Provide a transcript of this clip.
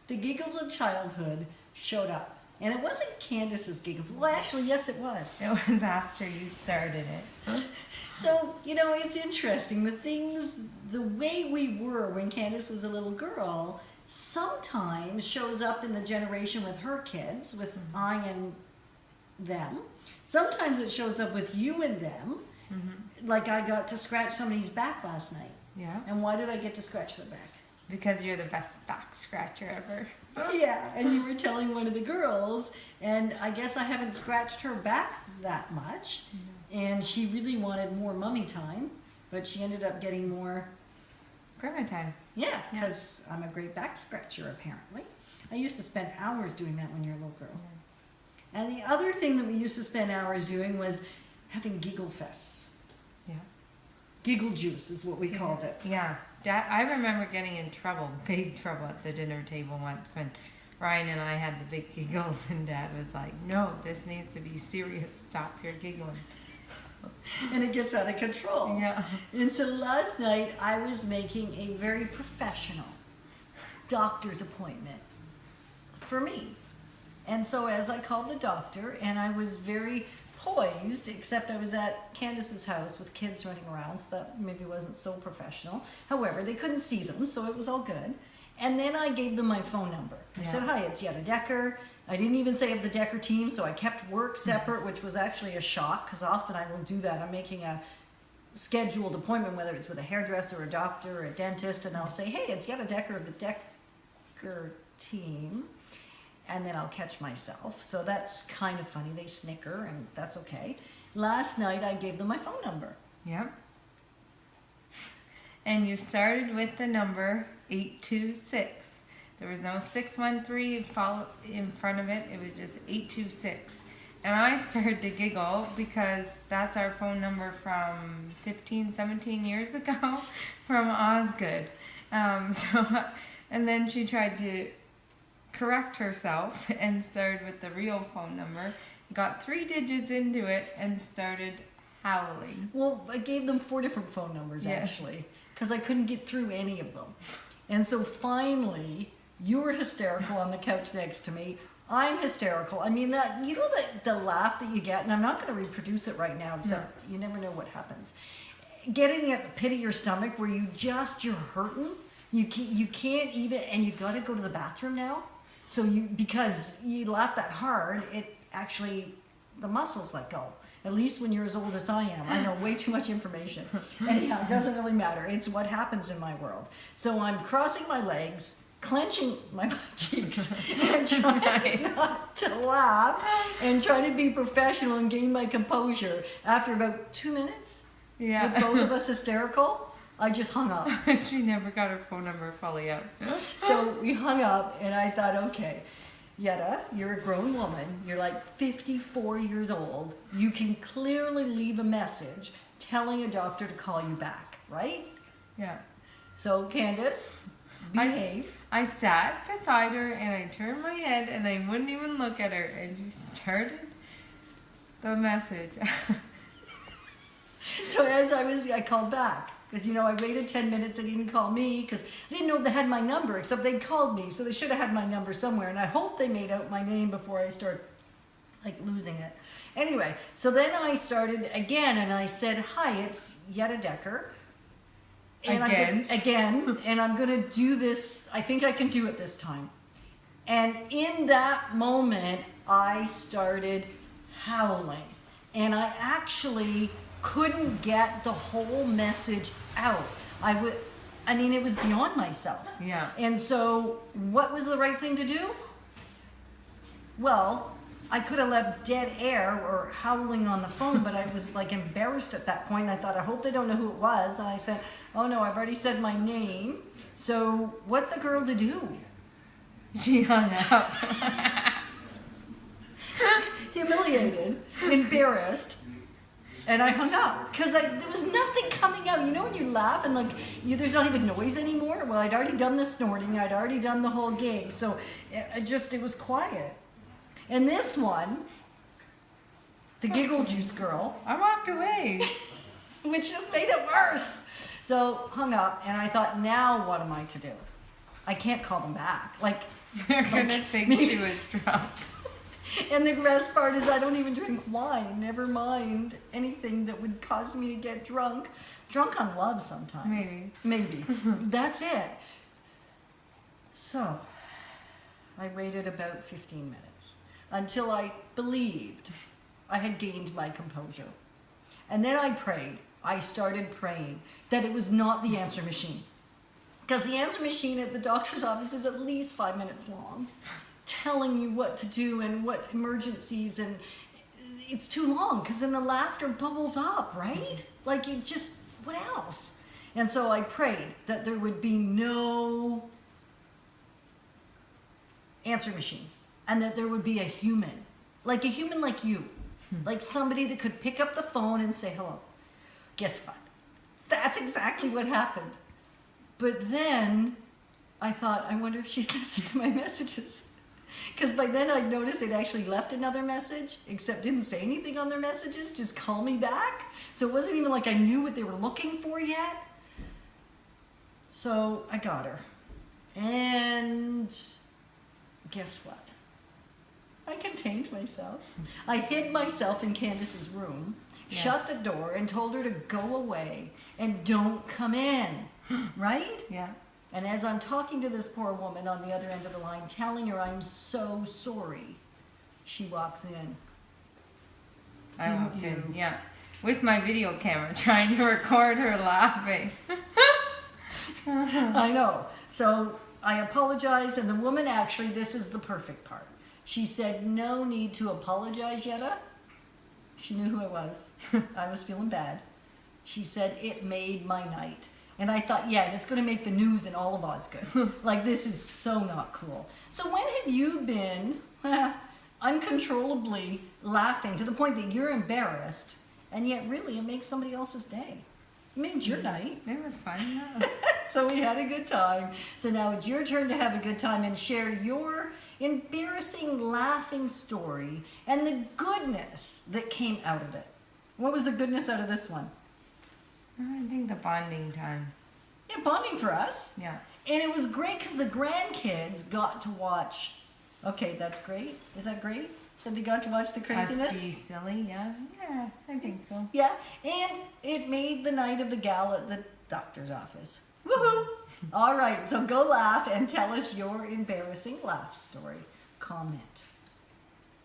the giggles of childhood showed up. And it wasn't Candace's giggles. Well, actually, yes, it was. It was after you started it. So, it's interesting. The way we were when Candace was a little girl sometimes shows up in the generation with her kids, with I and them. Sometimes it shows up with you and them. Mm-hmm. Like I got to scratch somebody's back last night. Yeah. And why did I get to scratch their back? Because you're the best back scratcher ever. Yeah, and you were telling one of the girls, and I guess I haven't scratched her back that much, and she really wanted more mummy time, but she ended up getting more grandma time. Yeah, because I'm a great back scratcher apparently. I used to spend hours doing that when you're a little girl. Yeah. And the other thing that we used to spend hours doing was having giggle fests. Yeah. Giggle juice is what we called it. Yeah. Dad, I remember getting in trouble, big trouble at the dinner table once when Ryan and I had the big giggles and Dad was like, no, this needs to be serious. Stop your giggling. And it gets out of control. Yeah. And so last night I was making a very professional doctor's appointment for me. And so as I called the doctor, and I was very poised, except I was at Candace's house with kids running around, so that maybe wasn't so professional. However, they couldn't see them, so it was all good. And then I gave them my phone number. I said, hi, it's Yetta Decker. I didn't even say of the Decker team, so I kept work separate, which was actually a shock, because often I will do that. I'm making a scheduled appointment, whether it's with a hairdresser, a doctor, or a dentist, and I'll say, hey, it's Yetta Decker of the Decker team. And then I'll catch myself. So that's kind of funny. They snicker, and that's okay. Last night, I gave them my phone number. Yep. And you started with the number 826. There was no 613 in front of it. It was just 826. And I started to giggle because that's our phone number from 15, 17 years ago from Osgood. And then she tried to correct herself and started with the real phone number, got 3 digits into it, and started howling. Well, I gave them 4 different phone numbers, actually, because I couldn't get through any of them. And so finally, you were hysterical on the couch next to me. I'm hysterical. I mean, that the laugh that you get, and I'm not going to reproduce it right now, except you never know what happens. Getting at the pit of your stomach where you're hurting. You can't even, and you got to go to the bathroom now. So because you laugh that hard, it actually, the muscles let go. At least when you're as old as I am. I know way too much information. Anyhow, it doesn't really matter. It's what happens in my world. So I'm crossing my legs, clenching my butt cheeks, and trying not to laugh, and trying to be professional and gain my composure. After about 2 minutes, with both of us hysterical, I just hung up. She never got her phone number fully out. So we hung up, and I thought, okay, Yetta, you're a grown woman. You're like 54 years old. You can clearly leave a message telling a doctor to call you back, right? Yeah. So, Candace, behave. I sat beside her, and I turned my head, and I wouldn't even look at her, and she started the message. So as I called back. Because, I waited 10 minutes, they didn't call me, because I didn't know if they had my number, except they called me, so they should have had my number somewhere, and I hope they made out my name before I start, losing it. Anyway, so then I started again, and I said, hi, it's Yetta Decker. And I'm going to do this, I think I can do it this time. And in that moment, I started howling, and I actually couldn't get the whole message out. It was beyond myself. Yeah. And so what was the right thing to do? Well, I could have left dead air or howling on the phone, but I was embarrassed at that point. I thought, I hope they don't know who it was. And I said, oh no, I've already said my name. So what's a girl to do? She hung up. Humiliated, embarrassed. And I hung up because there was nothing coming out. When you laugh and there's not even noise anymore? Well, I'd already done the snorting. I'd already done the whole gig. So it was quiet. And this one, the giggle juice girl. I walked away. Which just made it worse. So hung up, and I thought, now what am I to do? I can't call them back. Like, They're gonna think she was drunk. and the best part is I don't even drink wine. Never mind anything that would cause me to get drunk. Drunk on love sometimes. Maybe. That's it. So, I waited about 15 minutes until I believed I had gained my composure. And then I prayed. I started praying that it was not the answer machine. Because the answer machine at the doctor's office is at least 5 minutes long, telling you what to do and what emergencies, and it's too long because then the laughter bubbles up, right? Like it just, what else? And so I prayed that there would be no answer machine and that there would be a human like you, like somebody that could pick up the phone and say hello. Guess what? That's exactly what happened. But then I thought, I wonder if she's listening to my messages. Because by then I noticed they'd actually left another message, except didn't say anything on their messages, just call me back. So it wasn't even like I knew what they were looking for yet. So I got her. And guess what? I contained myself. I hid myself in Candace's room, shut the door, and told her to go away and don't come in. Right? Yeah. And as I'm talking to this poor woman on the other end of the line, telling her I'm so sorry, she walks in. I walked in, yeah. With my video camera, trying to record her laughing. I know. So I apologize, and the woman actually, this is the perfect part. She said, no need to apologize, Yetta. She knew who I was. I was feeling bad. She said, it made my night. And I thought, yeah, it's going to make the news in all of Osgood. Like, this is so not cool. So when have you been uncontrollably laughing to the point that you're embarrassed, and yet really it makes somebody else's day? It made your night. It was fun, yeah. So we had a good time. So now it's your turn to have a good time and share your embarrassing laughing story and the goodness that came out of it. What was the goodness out of this one? I think the bonding time. Yeah, bonding for us. Yeah. And it was great because the grandkids got to watch. Okay, that's great. Is that great? That they got to watch the craziness? Us be silly, yeah. Yeah, I think so. Yeah, and it made the night of the gal at the doctor's office. Woohoo! All right, so go laugh and tell us your embarrassing laugh story. Comment.